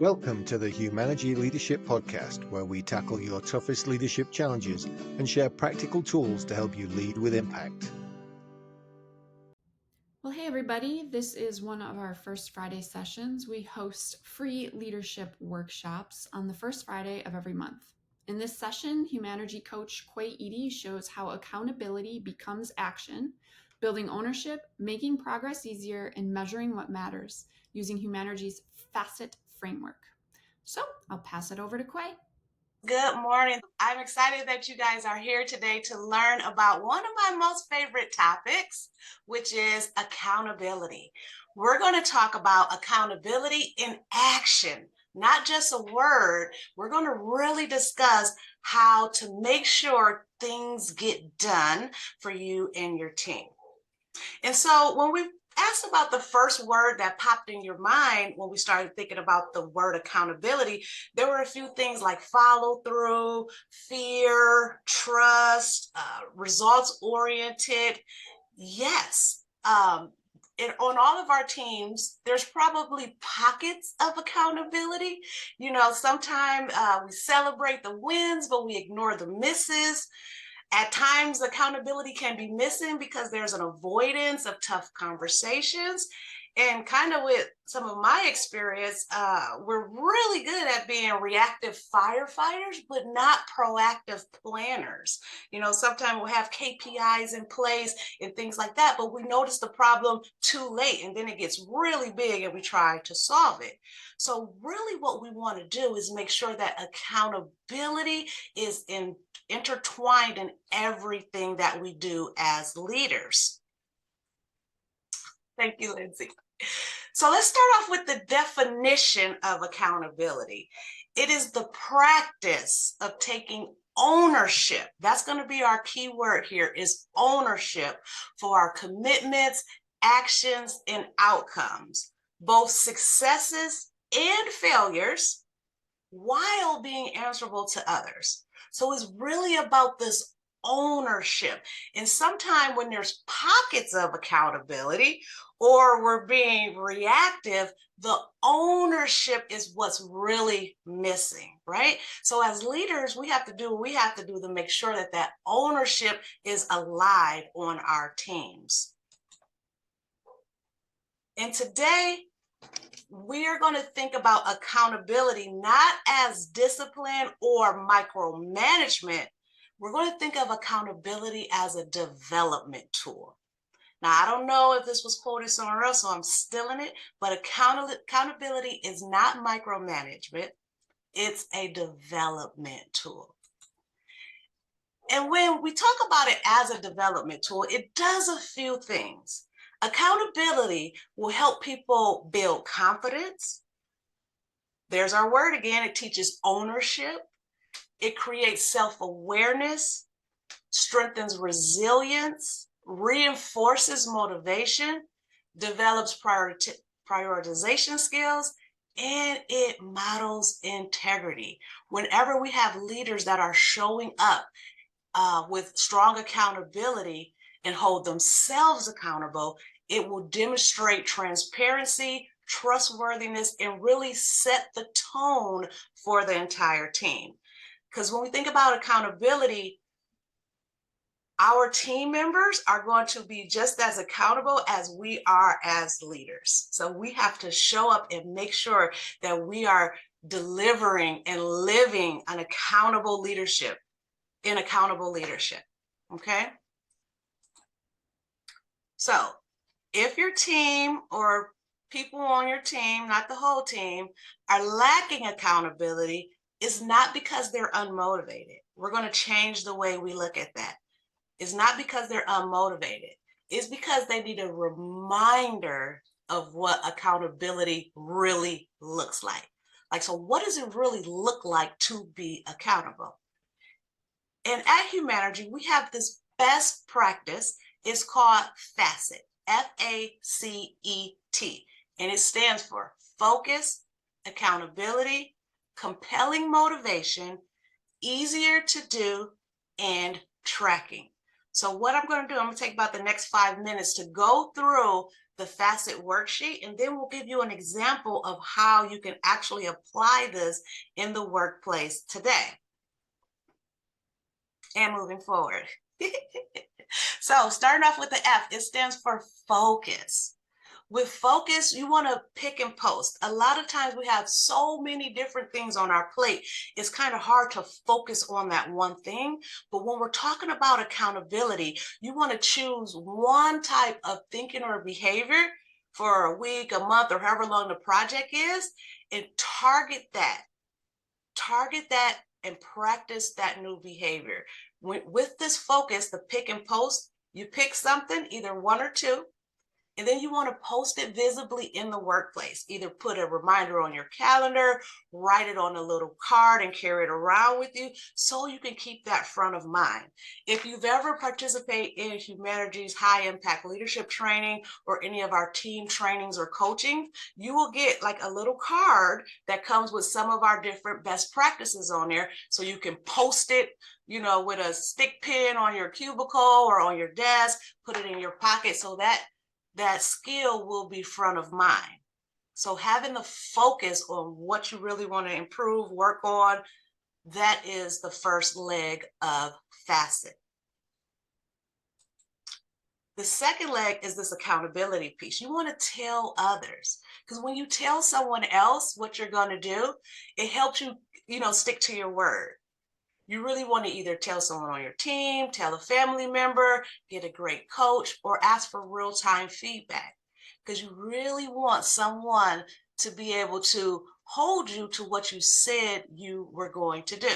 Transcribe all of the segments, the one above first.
Welcome to the Humanergy Leadership Podcast, where we tackle your toughest leadership challenges and share practical tools to help you lead with impact. Well, hey everybody, this is one of our first Friday sessions. We host free leadership workshops on the first Friday of every month. In this session, Humanergy coach Quay Eady shows how accountability becomes action, building ownership, making progress easier, and measuring what matters using Humanergy's FACET framework. So I'll pass it over to Quay. Good morning. I'm excited that you guys are here today to learn about one of my most favorite topics, which is accountability. We're going to talk about accountability in action, not just a word. We're going to really discuss how to make sure things get done for you and your team. And so when we asked about the first word that popped in your mind when we started thinking about the word accountability, there were a few things like follow through, fear, trust, results oriented. Yes. On all of our teams, there's probably pockets of accountability. Sometimes we celebrate the wins, but we ignore the misses. At times, accountability can be missing because there's an avoidance of tough conversations. And kind of with some of my experience, we're really good at being reactive firefighters, but not proactive planners. Sometimes we'll have KPIs in place and things like that, but we notice the problem too late, and then it gets really big and we try to solve it. So really what we want to do is make sure that accountability is intertwined in everything that we do as leaders. Thank you, Lindsay. So let's start off with the definition of accountability. It is the practice of taking ownership. That's going to be our key word here, is ownership for our commitments, actions, and outcomes, both successes and failures, while being answerable to others. So it's really about this ownership. And sometimes when there's pockets of accountability or we're being reactive, the ownership is what's really missing, right? So as leaders, we have to do what we have to do to make sure that that ownership is alive on our teams. And today, we are going to think about accountability not as discipline or micromanagement. We're going to think of accountability as a development tool. Now, I don't know if this was quoted somewhere else, so I'm stealing it, but accountability is not micromanagement. It's a development tool. And when we talk about it as a development tool, it does a few things. Accountability will help people build confidence. There's our word again. It teaches ownership. It creates self-awareness, strengthens resilience, reinforces motivation, develops prioritization skills, and it models integrity. Whenever we have leaders that are showing up with strong accountability and hold themselves accountable, it will demonstrate transparency, trustworthiness, and really set the tone for the entire team. Because when we think about accountability, our team members are going to be just as accountable as we are as leaders. So we have to show up and make sure that we are delivering and living an accountable leadership, okay? So if your team or people on your team, not the whole team, are lacking accountability, it's not because they're unmotivated. We're going to change the way we look at that. It's not because they're unmotivated. It's because they need a reminder of what accountability really looks like. So what does it really look like to be accountable? And at Humanergy, we have this best practice. It's called FACET, F-A-C-E-T. And it stands for focus, accountability, compelling motivation, easier to do, and tracking. So what I'm going to do, I'm going to take about the next 5 minutes to go through the FACET worksheet, and then we'll give you an example of how you can actually apply this in the workplace today and moving forward. So starting off with the F, it stands for focus. With focus, you want to pick and post. A lot of times we have so many different things on our plate. It's kind of hard to focus on that one thing. But when we're talking about accountability, you want to choose one type of thinking or behavior for a week, a month, or however long the project is, and target that. Target that and practice that new behavior. With this focus, the pick and post, you pick something, either one or two, and then you want to post it visibly in the workplace. Either put a reminder on your calendar, write it on a little card and carry it around with you so you can keep that front of mind. If you've ever participated in Humanergy's high impact leadership training or any of our team trainings or coaching, you will get like a little card that comes with some of our different best practices on there. So you can post it, with a stick pin on your cubicle or on your desk, put it in your pocket so that skill will be front of mind. So having the focus on what you really want to improve, work on, that is the first leg of FACET. The second leg is this accountability piece. You want to tell others, because when you tell someone else what you're going to do, it helps you, stick to your word. You really want to either tell someone on your team, tell a family member, get a great coach, or ask for real-time feedback, because you really want someone to be able to hold you to what you said you were going to do.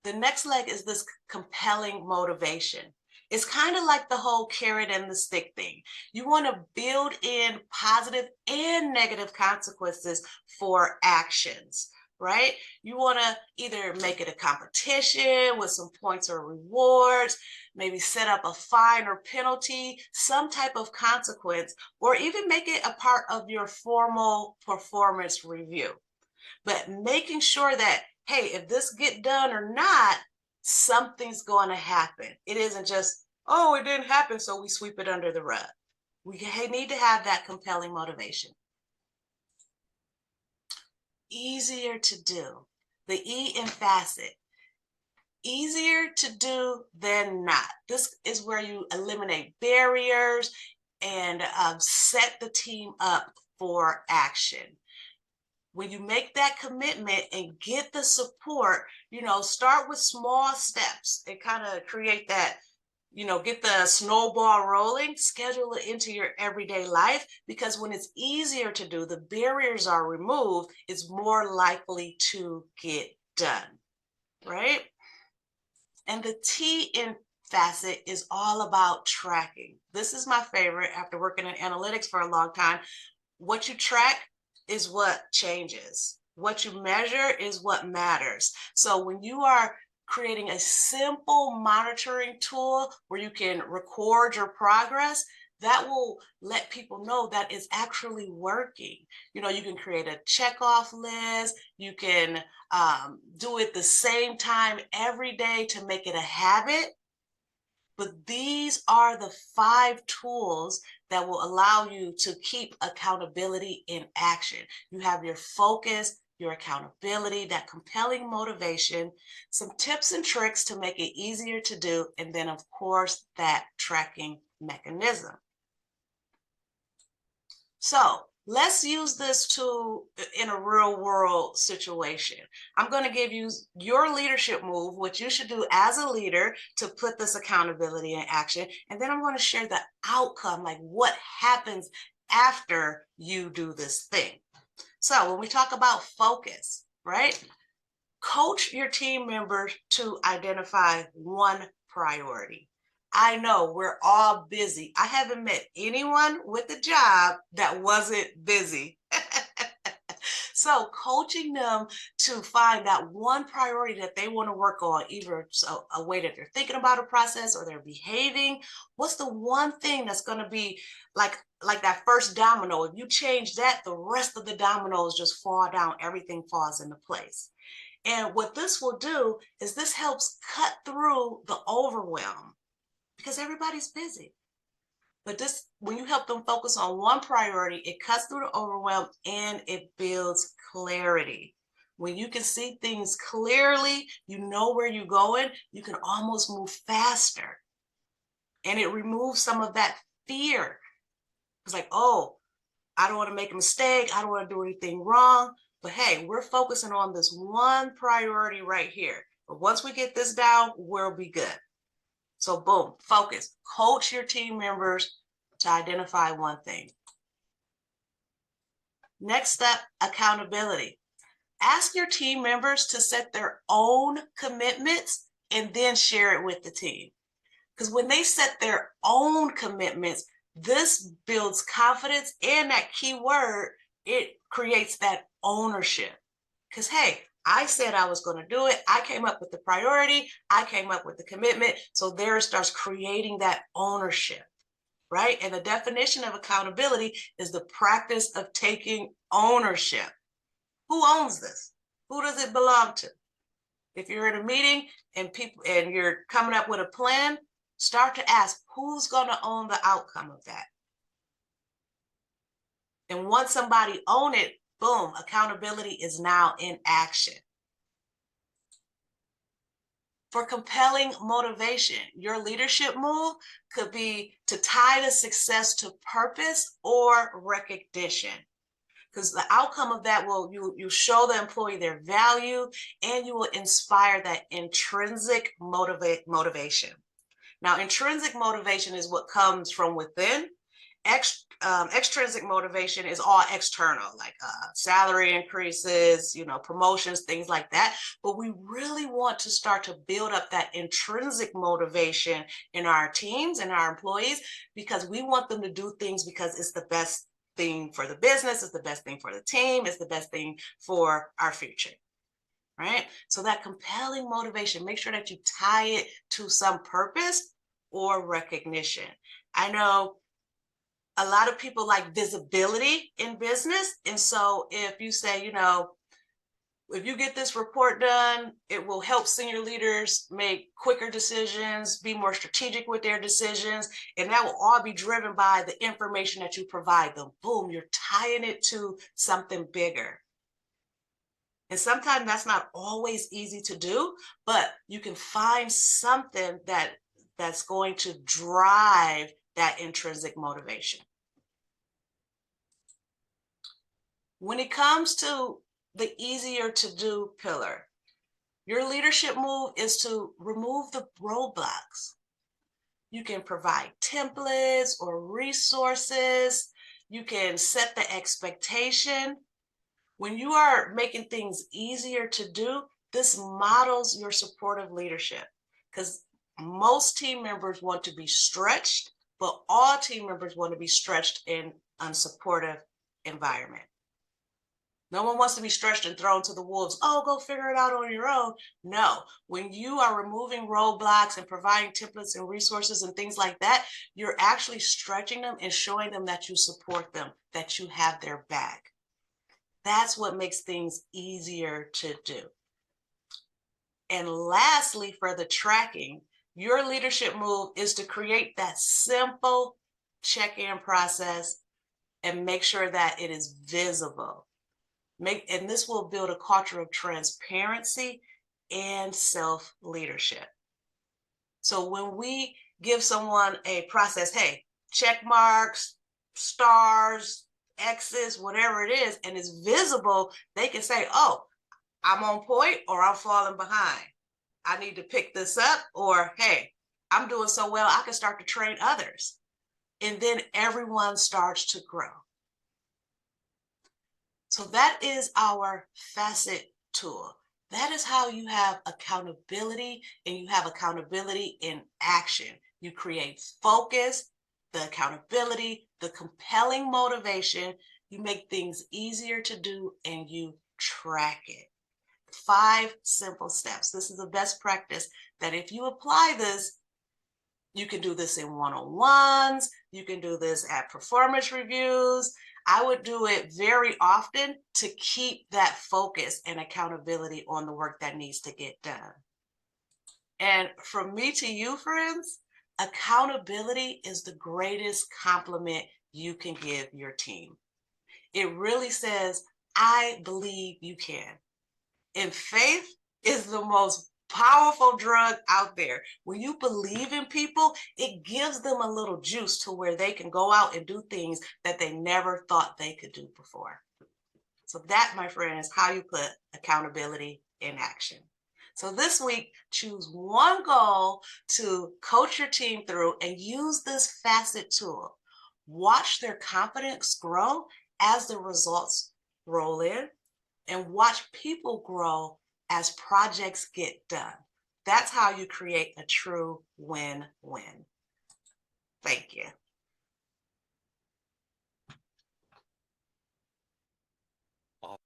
The next leg is this compelling motivation. It's kind of like the whole carrot and the stick thing. You want to build in positive and negative consequences for actions, right? You want to either make it a competition with some points or rewards, maybe set up a fine or penalty, some type of consequence, or even make it a part of your formal performance review. But making sure that, hey, if this get done or not, something's going to happen. It isn't just, oh, it didn't happen, so we sweep it under the rug. We need to have that compelling motivation. Easier to do. The E in FACET. Easier to do than not. This is where you eliminate barriers and set the team up for action. When you make that commitment and get the support, start with small steps and kind of create that, get the snowball rolling, schedule it into your everyday life, because when it's easier to do, the barriers are removed, it's more likely to get done, right? And the T in FACET is all about tracking. This is my favorite after working in analytics for a long time. What you track is what changes. What you measure is what matters. So when you are creating a simple monitoring tool where you can record your progress, that will let people know that it's actually working. You can create a checkoff list. You can do it the same time every day to make it a habit. But these are the 5 tools that will allow you to keep accountability in action. You have your focus, your accountability, that compelling motivation, some tips and tricks to make it easier to do, and then, of course, that tracking mechanism. So let's use this tool in a real world situation. I'm going to give you your leadership move, what you should do as a leader to put this accountability in action. And then I'm going to share the outcome, like what happens after you do this thing. So when we talk about focus, right? Coach your team members to identify one priority. I know we're all busy. I haven't met anyone with a job that wasn't busy. So coaching them to find that one priority that they want to work on, either a way that they're thinking about a process or they're behaving. What's the one thing that's going to be like that first domino? If you change that, the rest of the dominoes just fall down. Everything falls into place. And what this will do is this helps cut through the overwhelm. because everybody's busy. But this, when you help them focus on one priority, it cuts through the overwhelm and it builds clarity. When you can see things clearly, you know where you're going, you can almost move faster. And it removes some of that fear. It's like, oh, I don't want to make a mistake. I don't want to do anything wrong. But hey, we're focusing on this one priority right here. But once we get this down, we'll be good. So boom, focus. Coach your team members to identify one thing. Next step, accountability. Ask your team members to set their own commitments and then share it with the team. Because when they set their own commitments, this builds confidence, and that key word, it creates that ownership. Because, hey, I said I was going to do it. I came up with the priority. I came up with the commitment. So there it starts creating that ownership, right? And the definition of accountability is the practice of taking ownership. Who owns this? Who does it belong to? If you're in a meeting and you're coming up with a plan, start to ask, who's going to own the outcome of that? And once somebody owns it, boom, accountability is now in action. For compelling motivation, your leadership move could be to tie the success to purpose or recognition. Because the outcome of that will, you show the employee their value, and you will inspire that intrinsic motivation. Now, intrinsic motivation is what comes from within. Extrinsic motivation is all external, like salary increases, promotions, things like that. But we really want to start to build up that intrinsic motivation in our teams and our employees, because we want them to do things because it's the best thing for the business, it's the best thing for the team, it's the best thing for our future, right? So that compelling motivation, make sure that you tie it to some purpose or recognition. I know a lot of people like visibility in business. And so if you say, if you get this report done, it will help senior leaders make quicker decisions, be more strategic with their decisions, and that will all be driven by the information that you provide them. Boom, you're tying it to something bigger. And sometimes that's not always easy to do, but you can find something that's going to drive that intrinsic motivation. When it comes to the easier to do pillar, your leadership move is to remove the roadblocks. You can provide templates or resources. You can set the expectation. When you are making things easier to do, this models your supportive leadership, because most team members want to be stretched, but all team members want to be stretched in an unsupportive environment. No one wants to be stretched and thrown to the wolves. Oh, go figure it out on your own. No, when you are removing roadblocks and providing templates and resources and things like that, you're actually stretching them and showing them that you support them, that you have their back. That's what makes things easier to do. And lastly, for the tracking, your leadership move is to create that simple check-in process and make sure that it is visible. And this will build a culture of transparency and self-leadership. So when we give someone a process, hey, check marks, stars, X's, whatever it is, and it's visible, they can say, oh, I'm on point or I'm falling behind. I need to pick this up, or hey, I'm doing so well, I can start to train others. And then everyone starts to grow. So that is our FACET tool. That is how you have accountability, and you have accountability in action. You create focus, the accountability, the compelling motivation. You make things easier to do, and you track it. 5 simple steps. This is the best practice that if you apply this, you can do this in one-on-ones. You can do this at performance reviews. I would do it very often to keep that focus and accountability on the work that needs to get done. And from me to you, friends, Accountability is the greatest compliment you can give your team. It really says, I believe you can. And faith is the most powerful drug out there. When you believe in people, it gives them a little juice to where they can go out and do things that they never thought they could do before. So that, my friend, is how you put accountability in action. So this week, choose one goal to coach your team through and use this FACET tool. Watch their confidence grow as the results roll in, and watch people grow as projects get done. That's how you create a true win-win. Thank you.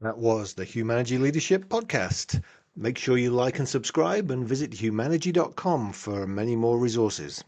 That was the Humanergy Leadership Podcast. Make sure you like and subscribe and visit humanergy.com for many more resources.